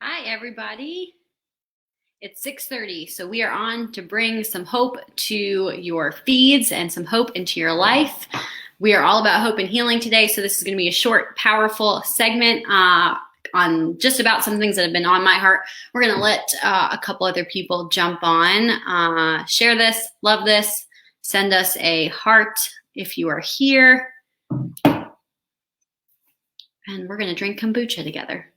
Hi, everybody. It's 6:30, so we are on to bring some hope to your feeds and some hope into your life. We are all about hope and healing today, so this is going to be a short, powerful segment on just about some things that have been on my heart. We're going to let a couple other people jump on, share this, love this, send us a heart if you are here, and we're going to drink kombucha together.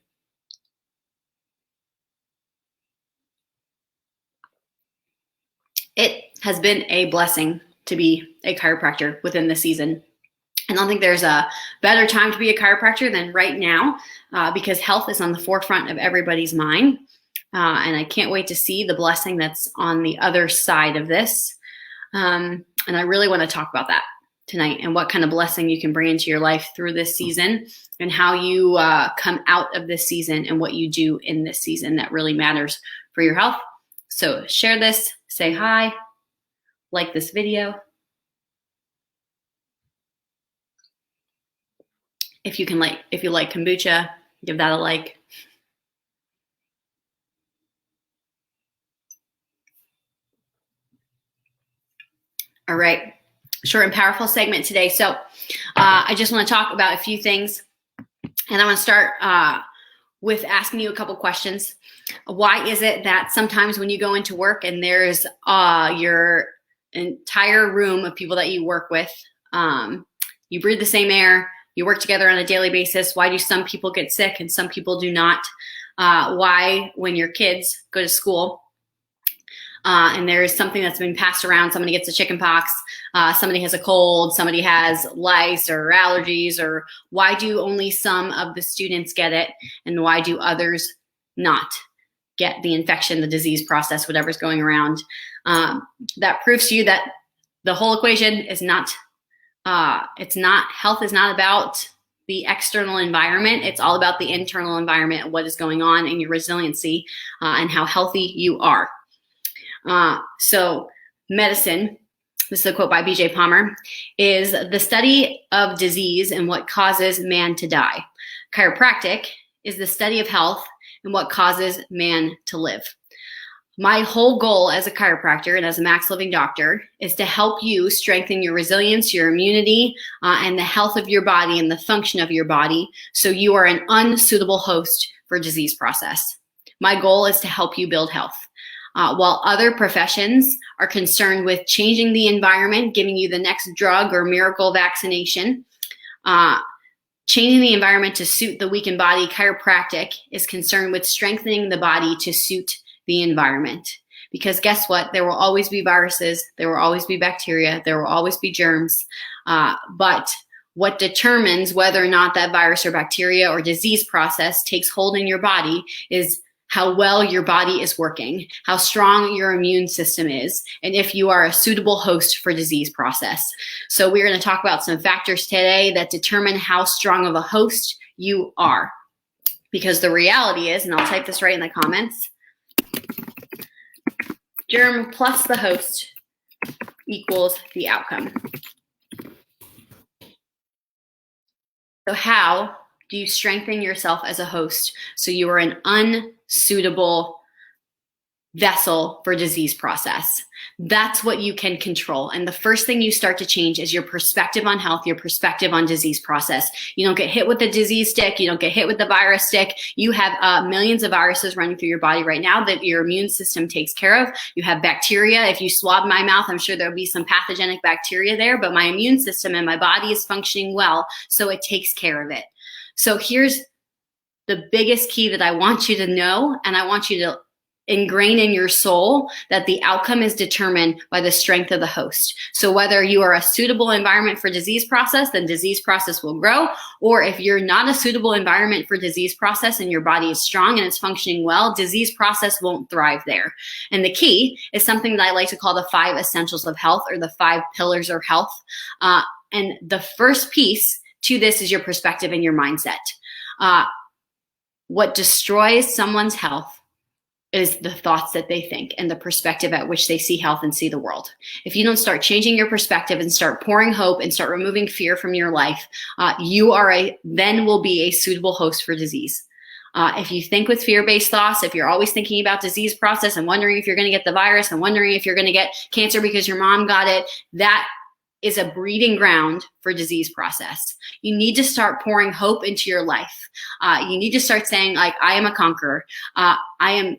It has been a blessing to be a chiropractor within the season. I don't think there's a better time to be a chiropractor than right now because health is on the forefront of everybody's mind. And I can't wait to see the blessing that's on the other side of this. And I really want to talk about that tonight and what kind of blessing you can bring into your life through this season and how you come out of this season and what you do in this season that really matters for your health. So share this, say hi, like this video. If you like kombucha, give that a like. All right, short and powerful segment today. So I just want to talk about a few things, and I want to start with asking you a couple questions. Why is it that sometimes when you go into work and there's your entire room of people that you work with, you breathe the same air, you work together on a daily basis, why do some people get sick and some people do not? Why, when your kids go to school and there's something that's been passed around, somebody gets a chicken pox, somebody has a cold, somebody has lice or allergies, or why do only some of the students get it and why do others not get the infection, the disease process, whatever's going around? That proves to you that the whole equation is not, health is not about the external environment. It's all about the internal environment, what is going on in your resiliency and how healthy you are. So medicine, this is a quote by B.J. Palmer, is the study of disease and what causes man to die. Chiropractic is the study of health and what causes man to live. My whole goal as a chiropractor and as a Max Living doctor is to help you strengthen your resilience, your immunity, and the health of your body and the function of your body so you are an unsuitable host for disease process. My goal is to help you build health. While other professions are concerned with changing the environment, giving you the next drug or miracle vaccination, changing the environment to suit the weakened body, chiropractic is concerned with strengthening the body to suit the environment. Because guess what? There will always be viruses, there will always be bacteria, there will always be germs, but what determines whether or not that virus or bacteria or disease process takes hold in your body is how well your body is working, how strong your immune system is, and if you are a suitable host for disease process. So we're going to talk about some factors today that determine how strong of a host you are. Because the reality is, and I'll type this right in the comments, germ plus the host equals the outcome. So how do you strengthen yourself as a host so you are an unsuitable vessel for disease process? That's what you can control. And the first thing you start to change is your perspective on health, your perspective on disease process. You don't get hit with the disease stick. You don't get hit with the virus stick. You have millions of viruses running through your body right now that your immune system takes care of. You have bacteria. If you swab my mouth, I'm sure there'll be some pathogenic bacteria there, but my immune system and my body is functioning well, so it takes care of it. So here's the biggest key that I want you to know, and I want you to ingrain in your soul that the outcome is determined by the strength of the host. So whether you are a suitable environment for disease process, then disease process will grow. Or if you're not a suitable environment for disease process and your body is strong and it's functioning well, disease process won't thrive there. And the key is something that I like to call the 5 essentials of health, or the 5 pillars of health. And the first piece to this is your perspective and your mindset. What destroys someone's health is the thoughts that they think and the perspective at which they see health and see the world. If you don't start changing your perspective and start pouring hope and start removing fear from your life, you then will be a suitable host for disease. If you think with fear-based thoughts, if you're always thinking about disease process and wondering if you're going to get the virus and wondering if you're going to get cancer because your mom got it, that is a breeding ground for disease process. You need to start pouring hope into your life. You need to start saying, like, I am a conqueror. I am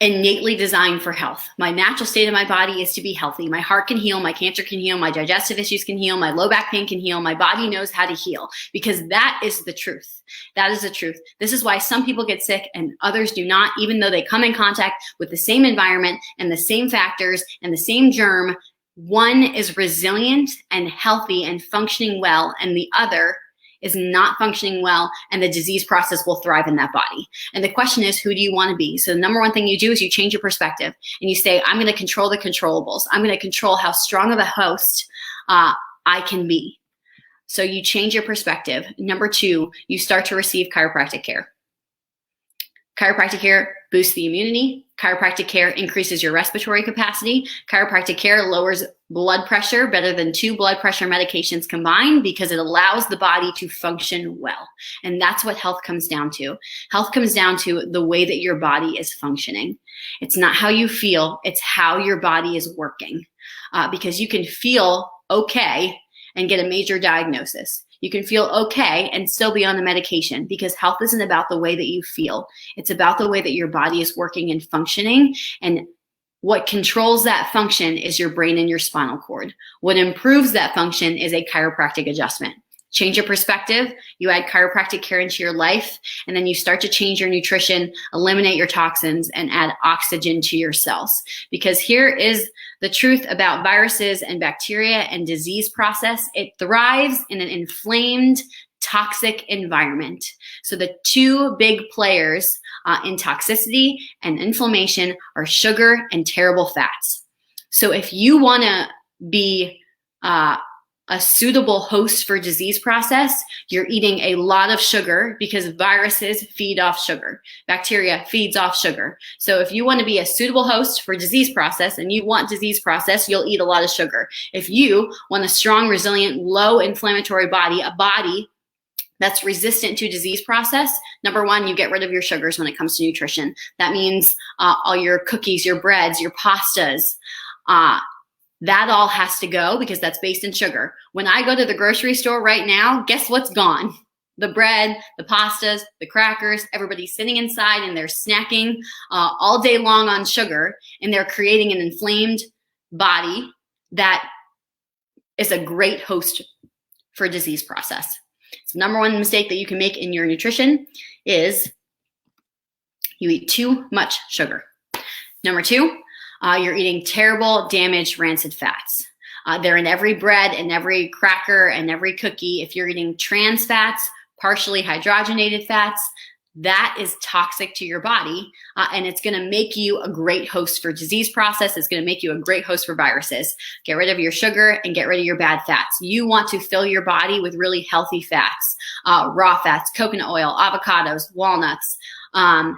innately designed for health. My natural state of my body is to be healthy. My heart can heal, my cancer can heal, my digestive issues can heal, my low back pain can heal. My body knows how to heal, because that is the truth. That is the truth. This is why some people get sick and others do not, even though they come in contact with the same environment and the same factors and the same germ. One is resilient and healthy and functioning well, and the other is not functioning well, and the disease process will thrive in that body. And the question is, who do you want to be? So the number one thing you do is you change your perspective, and you say, I'm going to control the controllables. I'm going to control how strong of a host I can be. So you change your perspective. Number two, you start to receive chiropractic care. Chiropractic care boosts the immunity. Chiropractic care increases your respiratory capacity. Chiropractic care lowers blood pressure better than 2 blood pressure medications combined, because it allows the body to function well. And that's what health comes down to. Health comes down to the way that your body is functioning. It's not how you feel, it's how your body is working. Because you can feel okay and get a major diagnosis. You can feel okay and still be on the medication, because health isn't about the way that you feel. It's about the way that your body is working and functioning. And what controls that function is your brain and your spinal cord. What improves that function is a chiropractic adjustment. Change your perspective, you add chiropractic care into your life, and then you start to change your nutrition, eliminate your toxins, and add oxygen to your cells. Because here is the truth about viruses and bacteria and disease process. It thrives in an inflamed, toxic environment. So the two big players in toxicity and inflammation are sugar and terrible fats. So if you want to be a suitable host for disease process, you're eating a lot of sugar, because viruses feed off sugar. Bacteria feeds off sugar. So if you want to be a suitable host for disease process and you want disease process, you'll eat a lot of sugar. If you want a strong, resilient, low inflammatory body, a body that's resistant to disease process, number one, you get rid of your sugars when it comes to nutrition. That means all your cookies, your breads, your pastas, that all has to go, because that's based in sugar. When I go to the grocery store right now, guess what's gone? The bread, the pastas, the crackers. Everybody's sitting inside and they're snacking all day long on sugar, and they're creating an inflamed body that is a great host for disease process. So number one mistake that you can make in your nutrition is you eat too much sugar. Number two, you're eating terrible, damaged, rancid fats. They're in every bread and every cracker and every cookie. If you're eating trans fats, partially hydrogenated fats, that is toxic to your body, and it's going to make you a great host for disease process. It's going to make you a great host for viruses. Get rid of your sugar and get rid of your bad fats. You want to fill your body with really healthy fats, raw fats, coconut oil, avocados, walnuts,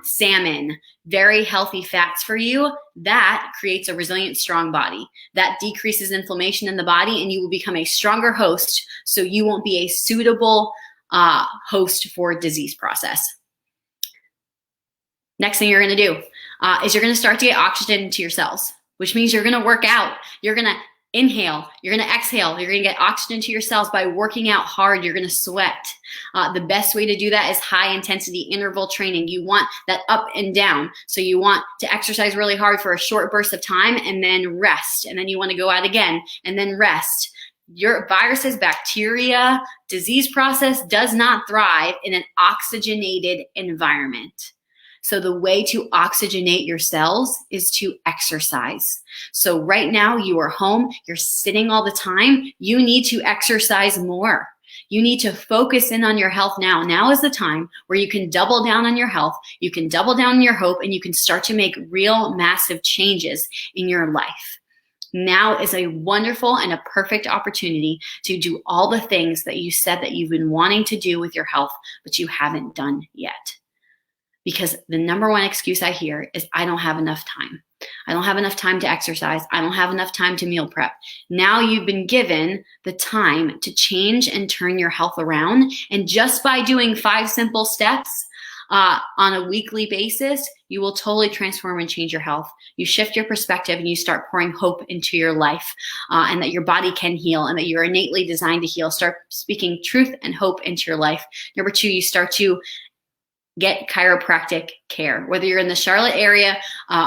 salmon, very healthy fats for you. That creates a resilient, strong body. That decreases inflammation in the body, and you will become a stronger host, so you won't be a suitable host for disease process. Next thing you're going to do is you're going to start to get oxygen into your cells, which means you're going to work out. You're going to inhale. You're going to exhale. You're going to get oxygen to your cells by working out hard. You're going to sweat. The best way to do that is high intensity interval training. You want that up and down. So you want to exercise really hard for a short burst of time and then rest. And then you want to go out again and then rest. Your viruses, bacteria, disease process does not thrive in an oxygenated environment. So the way to oxygenate your cells is to exercise. So right now you are home, you're sitting all the time. You need to exercise more. You need to focus in on your health now. Now is the time where you can double down on your health, you can double down on your hope, and you can start to make real massive changes in your life. Now is a wonderful and a perfect opportunity to do all the things that you said that you've been wanting to do with your health, but you haven't done yet. Because the number one excuse I hear is, I don't have enough time. I don't have enough time to exercise. I don't have enough time to meal prep. Now you've been given the time to change and turn your health around. And just by doing 5 simple steps, on a weekly basis, you will totally transform and change your health. You shift your perspective and you start pouring hope into your life, and that your body can heal and that you're innately designed to heal. Start speaking truth and hope into your life. Number 2, you start to get chiropractic care. Whether you're in the Charlotte area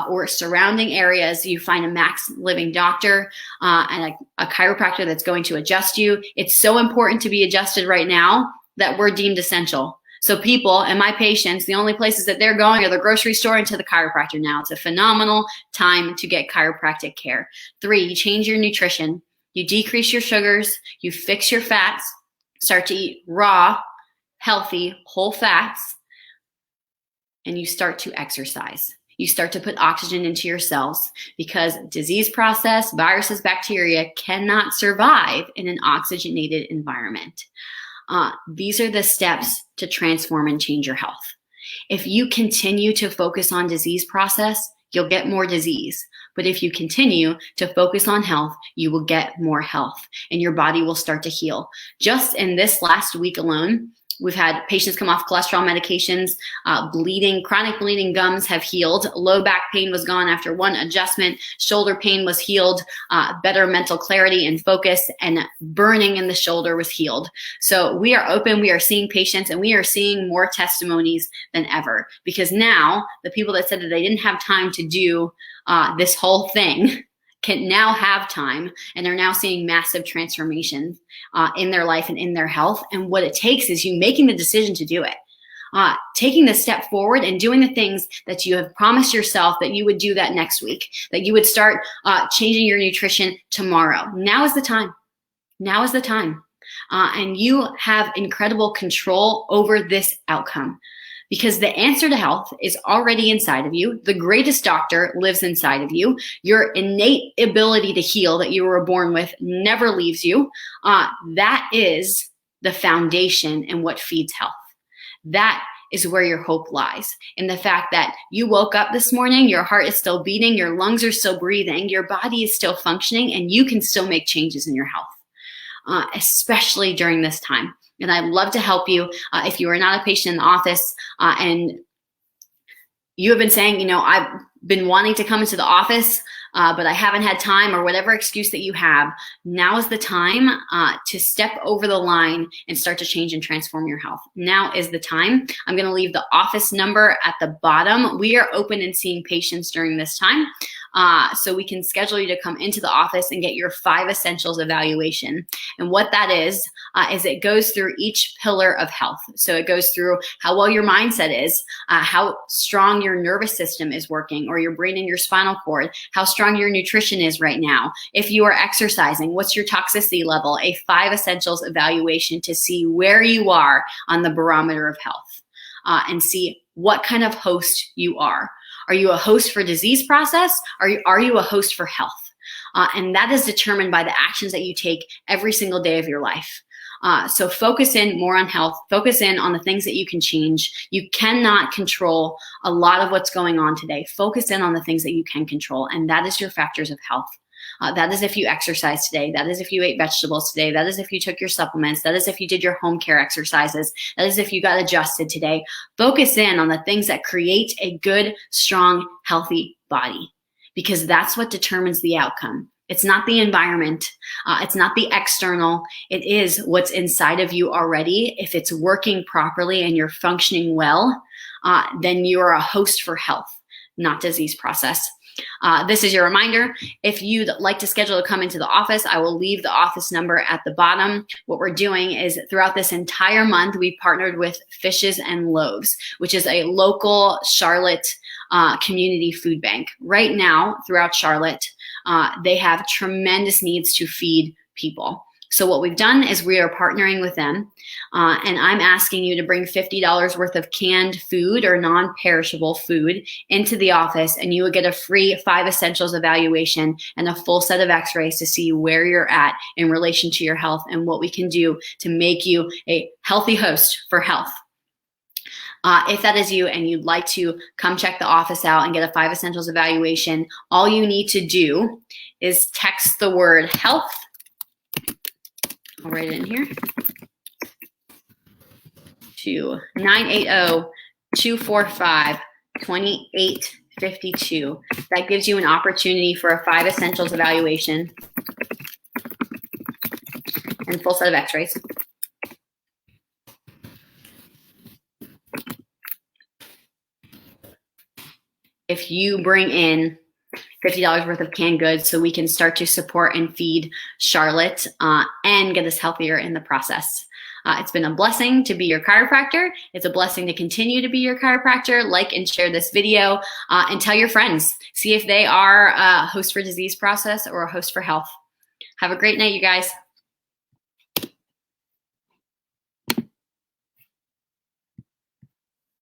or surrounding areas, you find a Max Living doctor and a chiropractor that's going to adjust you. It's so important to be adjusted right now that we're deemed essential. So people and my patients, the only places that they're going are the grocery store and to the chiropractor now. It's a phenomenal time to get chiropractic care. 3, you change your nutrition. You decrease your sugars. You fix your fats. Start to eat raw, healthy, whole fats. And you start to exercise. You start to put oxygen into your cells because disease process, viruses, bacteria cannot survive in an oxygenated environment. These are the steps to transform and change your health. If you continue to focus on disease process, you'll get more disease. But if you continue to focus on health, you will get more health and your body will start to heal. Just in this last week alone, we've had patients come off cholesterol medications, bleeding, chronic bleeding gums have healed. Low back pain was gone after one adjustment. Shoulder pain was healed. Better mental clarity and focus, and burning in the shoulder was healed. So we are open, we are seeing patients, and we are seeing more testimonies than ever, because now the people that said that they didn't have time to do this whole thing can now have time, and they're now seeing massive transformation in their life and in their health. And what it takes is you making the decision to do it, taking the step forward and doing the things that you have promised yourself that you would do that next week, that you would start changing your nutrition tomorrow. Now is the time. Now is the time. And you have incredible control over this outcome, because the answer to health is already inside of you. The greatest doctor lives inside of you. Your innate ability to heal that you were born with never leaves you. That is the foundation and what feeds health. That is where your hope lies, in the fact that you woke up this morning, your heart is still beating, your lungs are still breathing, your body is still functioning, and you can still make changes in your health, especially during this time. And I'd love to help you. If you are not a patient in the office and you have been saying, I've been wanting to come into the office, but I haven't had time, or whatever excuse that you have, now is the time to step over the line and start to change and transform your health. Now is the time. I'm going to leave the office number at the bottom. We are open and seeing patients during this time. So we can schedule you to come into the office and get your 5 essentials evaluation. And what that is it goes through each pillar of health. So it goes through how well your mindset is, how strong your nervous system is working, or your brain and your spinal cord, how strong your nutrition is right now. If you are exercising, what's your toxicity level? A 5 essentials evaluation to see where you are on the barometer of health, and see what kind of host you are. Are you a host for disease process? Are you a host for health? And that is determined by the actions that you take every single day of your life. So focus in more on health. Focus in on the things that you can change. You cannot control a lot of what's going on today. Focus in on the things that you can control, and that is your factors of health. That is if you exercise today. That is if you ate vegetables today. That is if you took your supplements. That is if you did your home care exercises. That is if you got adjusted today. Focus in on the things that create a good, strong, healthy body, because that's what determines the outcome. It's not the environment. It's not the external. It is what's inside of you already. If it's working properly and you're functioning well, then you're a host for health, not disease process. This is your reminder. If you'd like to schedule to come into the office, I will leave the office number at the bottom. What we're doing is throughout this entire month, we partnered with Fishes and Loaves, which is a local Charlotte community food bank. Right now, throughout Charlotte, they have tremendous needs to feed people. So what we've done is we are partnering with them, and I'm asking you to bring $50 worth of canned food or non-perishable food into the office, and you will get a free 5 essentials evaluation and a full set of x-rays to see where you're at in relation to your health and what we can do to make you a healthy host for health. If that is you and you'd like to come check the office out and get a 5 essentials evaluation, all you need to do is text the word health. I'll write it in here, to 245-2852. That gives you an opportunity for a 5 essentials evaluation and full set of x-rays. If you bring in $50 worth of canned goods so we can start to support and feed Charlotte and get us healthier in the process. It's been a blessing to be your chiropractor. It's a blessing to continue to be your chiropractor. Like and share this video and tell your friends. See if they are a host for disease process or a host for health. Have a great night, you guys.